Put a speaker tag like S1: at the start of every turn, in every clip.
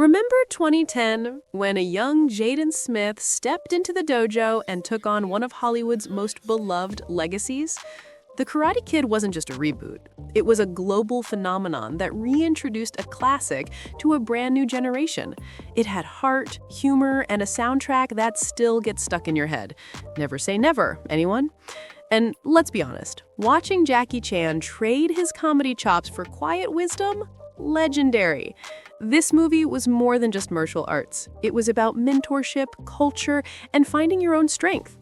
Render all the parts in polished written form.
S1: Remember 2010, when a young Jaden Smith stepped into the dojo and took on one of Hollywood's most beloved legacies? The Karate Kid wasn't just a reboot. It was a global phenomenon that reintroduced a classic to a brand new generation. It had heart, humor, and a soundtrack that still gets stuck in your head. Never say never, anyone? And let's be honest, watching Jackie Chan trade his comedy chops for quiet wisdom? Legendary. This movie was more than just martial arts. It was about mentorship, culture, and finding your own strength.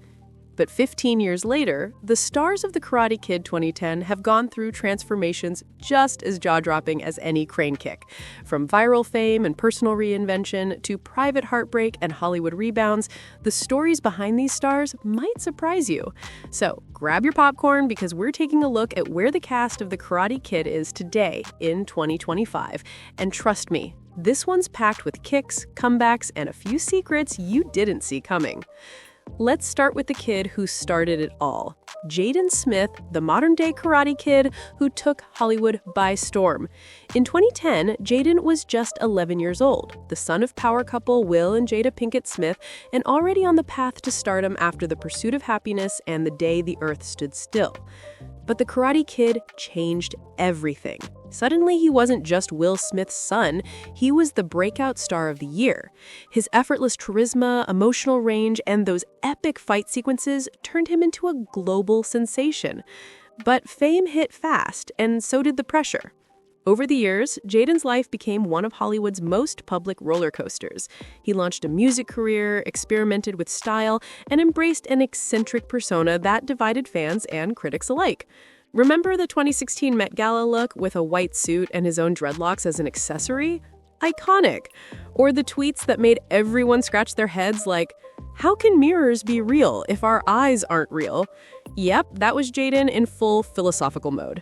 S1: But 15 years later, the stars of The Karate Kid 2010 have gone through transformations just as jaw-dropping as any crane kick. From viral fame and personal reinvention to private heartbreak and Hollywood rebounds, the stories behind these stars might surprise you. So grab your popcorn because we're taking a look at where the cast of The Karate Kid is today in 2025. And trust me, this one's packed with kicks, comebacks, and a few secrets you didn't see coming. Let's start with the kid who started it all. Jaden Smith, the modern-day Karate Kid who took Hollywood by storm. In 2010, Jaden was just 11 years old, the son of power couple Will and Jada Pinkett Smith, and already on the path to stardom after The Pursuit of Happiness and The Day the Earth Stood Still. But the Karate Kid changed everything. Suddenly, he wasn't just Will Smith's son, he was the breakout star of the year. His effortless charisma, emotional range, and those epic fight sequences turned him into a global sensation. But fame hit fast, and so did the pressure. Over the years, Jaden's life became one of Hollywood's most public roller coasters. He launched a music career, experimented with style, and embraced an eccentric persona that divided fans and critics alike. Remember the 2016 Met Gala look with a white suit and his own dreadlocks as an accessory? Iconic. Or the tweets that made everyone scratch their heads like, "How can mirrors be real if our eyes aren't real?" Yep, that was Jaden in full philosophical mode.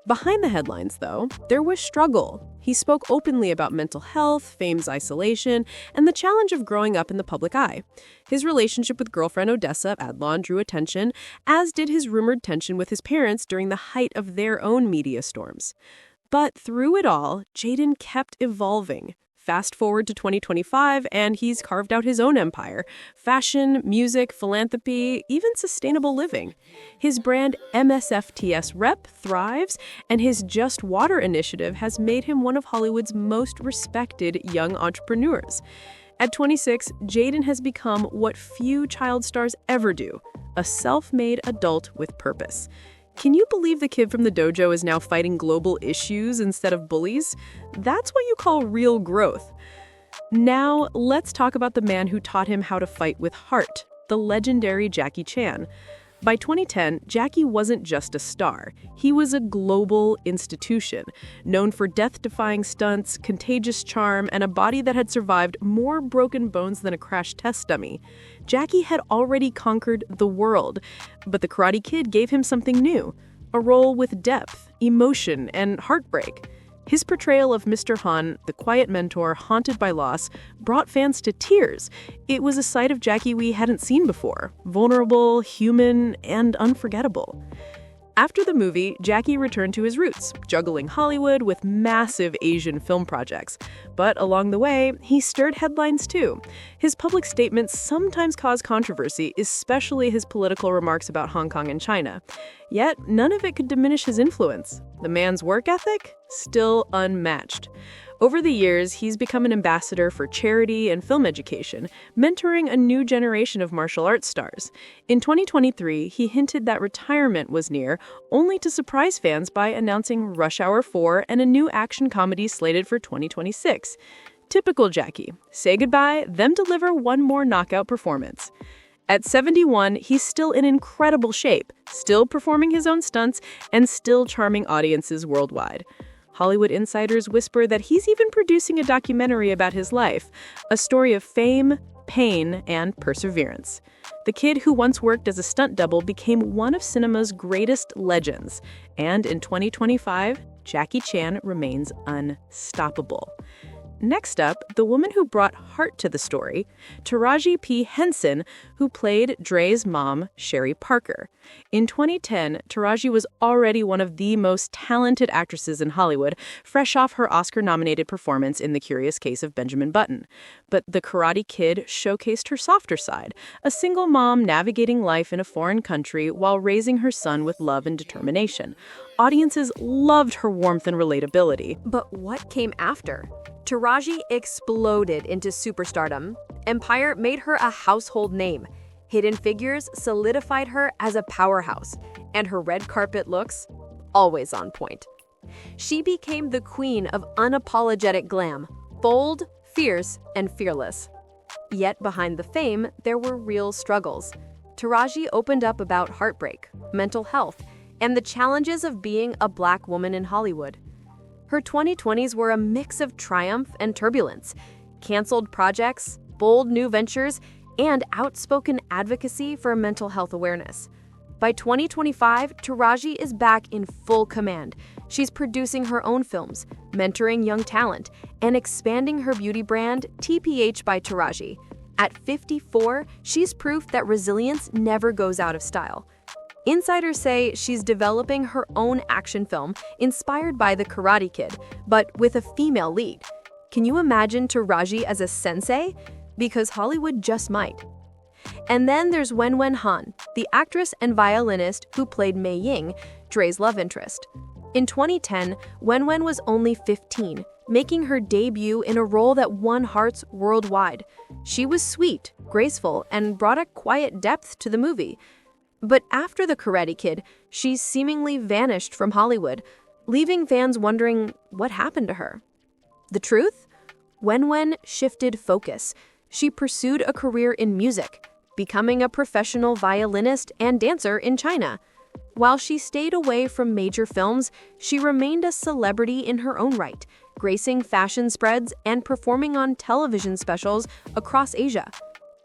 S1: Behind the headlines, though, there was struggle. He spoke openly about mental health, fame's isolation, and the challenge of growing up in the public eye. His relationship with girlfriend Odessa Adlon drew attention, as did his rumored tension with his parents during the height of their own media storms. But through it all, Jaden kept evolving. Fast forward to 2025, and he's carved out his own empire. Fashion, music, philanthropy, even sustainable living. His brand MSFTS Rep thrives, and his Just Water initiative has made him one of Hollywood's most respected young entrepreneurs. At 26, Jaden has become what few child stars ever do, a self-made adult with purpose. Can you believe the kid from the dojo is now fighting global issues instead of bullies? That's what you call real growth. Now, let's talk about the man who taught him how to fight with heart, the legendary Jackie Chan. By 2010, Jackie wasn't just a star. He was a global institution, known for death-defying stunts, contagious charm, and a body that had survived more broken bones than a crash test dummy. Jackie had already conquered the world, but the Karate Kid gave him something new, a role with depth, emotion, and heartbreak. His portrayal of Mr. Han, the quiet mentor haunted by loss, brought fans to tears. It was a side of Jackie we hadn't seen before, vulnerable, human, and unforgettable. After the movie, Jackie returned to his roots, juggling Hollywood with massive Asian film projects. But along the way, he stirred headlines too. His public statements sometimes cause controversy, especially his political remarks about Hong Kong and China. Yet, none of it could diminish his influence. The man's work ethic? Still unmatched. Over the years, he's become an ambassador for charity and film education, mentoring a new generation of martial arts stars. In 2023, he hinted that retirement was near, only to surprise fans by announcing Rush Hour 4 and a new action comedy slated for 2026. Typical Jackie. Say goodbye, then deliver one more knockout performance. At 71, he's still in incredible shape, still performing his own stunts, and still charming audiences worldwide. Hollywood insiders whisper that he's even producing a documentary about his life, a story of fame, pain, and perseverance. The kid who once worked as a stunt double became one of cinema's greatest legends, and in 2025, Jackie Chan remains unstoppable. Next up, the woman who brought heart to the story, Taraji P. Henson, who played Dre's mom, Sherry Parker. In 2010, Taraji was already one of the most talented actresses in Hollywood, fresh off her Oscar-nominated performance in The Curious Case of Benjamin Button. But The Karate Kid showcased her softer side, a single mom navigating life in a foreign country while raising her son with love and determination. Audiences loved her warmth and relatability.
S2: But what came after? Taraji exploded into superstardom. Empire made her a household name. Hidden Figures solidified her as a powerhouse, and her red carpet looks, always on point. She became the queen of unapologetic glam, bold, fierce, and fearless. Yet behind the fame, there were real struggles. Taraji opened up about heartbreak, mental health, and the challenges of being a Black woman in Hollywood. Her 2020s were a mix of triumph and turbulence, canceled projects, bold new ventures, and outspoken advocacy for mental health awareness. By 2025, Taraji is back in full command. She's producing her own films, mentoring young talent, and expanding her beauty brand, TPH by Taraji. At 54, she's proof that resilience never goes out of style. Insiders say she's developing her own action film inspired by The Karate Kid, but with a female lead. Can you imagine Taraji as a sensei? Because Hollywood just might. And then there's Wenwen Han, the actress and violinist who played Mei Ying, Dre's love interest. In 2010, Wenwen was only 15, making her debut in a role that won hearts worldwide. She was sweet, graceful, and brought a quiet depth to the movie. But after The Karate Kid, she's seemingly vanished from Hollywood, leaving fans wondering what happened to her. The truth? Wenwen shifted focus. She pursued a career in music, becoming a professional violinist and dancer in China. While she stayed away from major films, she remained a celebrity in her own right, gracing fashion spreads and performing on television specials across Asia.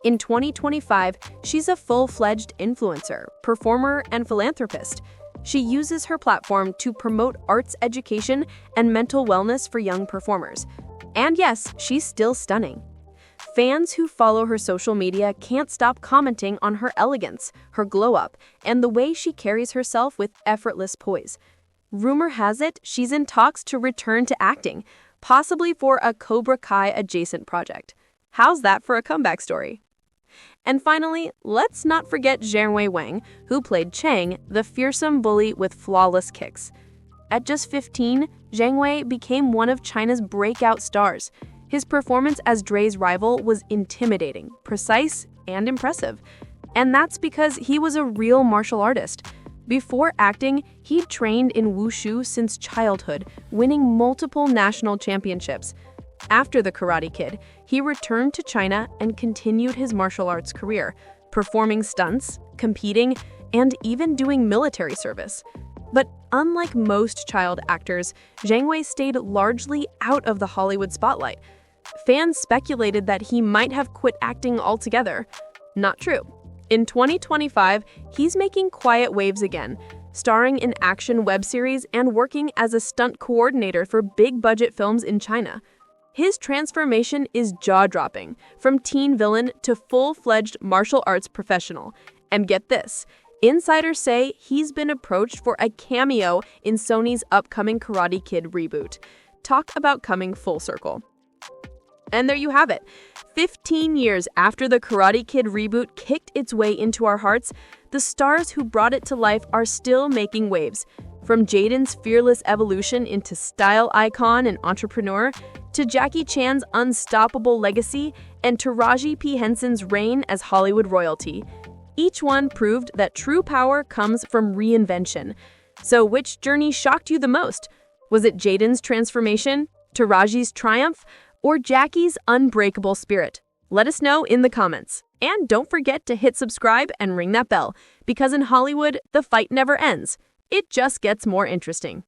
S2: In 2025, she's a full-fledged influencer, performer, and philanthropist. She uses her platform to promote arts education and mental wellness for young performers. And yes, she's still stunning. Fans who follow her social media can't stop commenting on her elegance, her glow-up, and the way she carries herself with effortless poise. Rumor has it she's in talks to return to acting, possibly for a Cobra Kai-adjacent project. How's that for a comeback story? And finally, let's not forget Jianwei Wang, who played Chang, the fearsome bully with flawless kicks. At just 15, Jianwei became one of China's breakout stars. His performance as Dre's rival was intimidating, precise, and impressive. And that's because he was a real martial artist. Before acting, he'd trained in wushu since childhood, winning multiple national championships. After The Karate Kid, he returned to China and continued his martial arts career, performing stunts, competing, and even doing military service. But unlike most child actors, Zhang Wei stayed largely out of the Hollywood spotlight. Fans speculated that he might have quit acting altogether. Not true. In 2025, he's making quiet waves again, starring in action web series and working as a stunt coordinator for big-budget films in China. His transformation is jaw-dropping, from teen villain to full-fledged martial arts professional. And get this, insiders say he's been approached for a cameo in Sony's upcoming Karate Kid reboot. Talk about coming full circle. And there you have it. 15 years after the Karate Kid reboot kicked its way into our hearts, the stars who brought it to life are still making waves. From Jaden's fearless evolution into style icon and entrepreneur, to Jackie Chan's unstoppable legacy, and Taraji P. Henson's reign as Hollywood royalty. Each one proved that true power comes from reinvention. So which journey shocked you the most? Was it Jaden's transformation, Taraji's triumph, or Jackie's unbreakable spirit? Let us know in the comments. And don't forget to hit subscribe and ring that bell, because in Hollywood, the fight never ends. It just gets more interesting.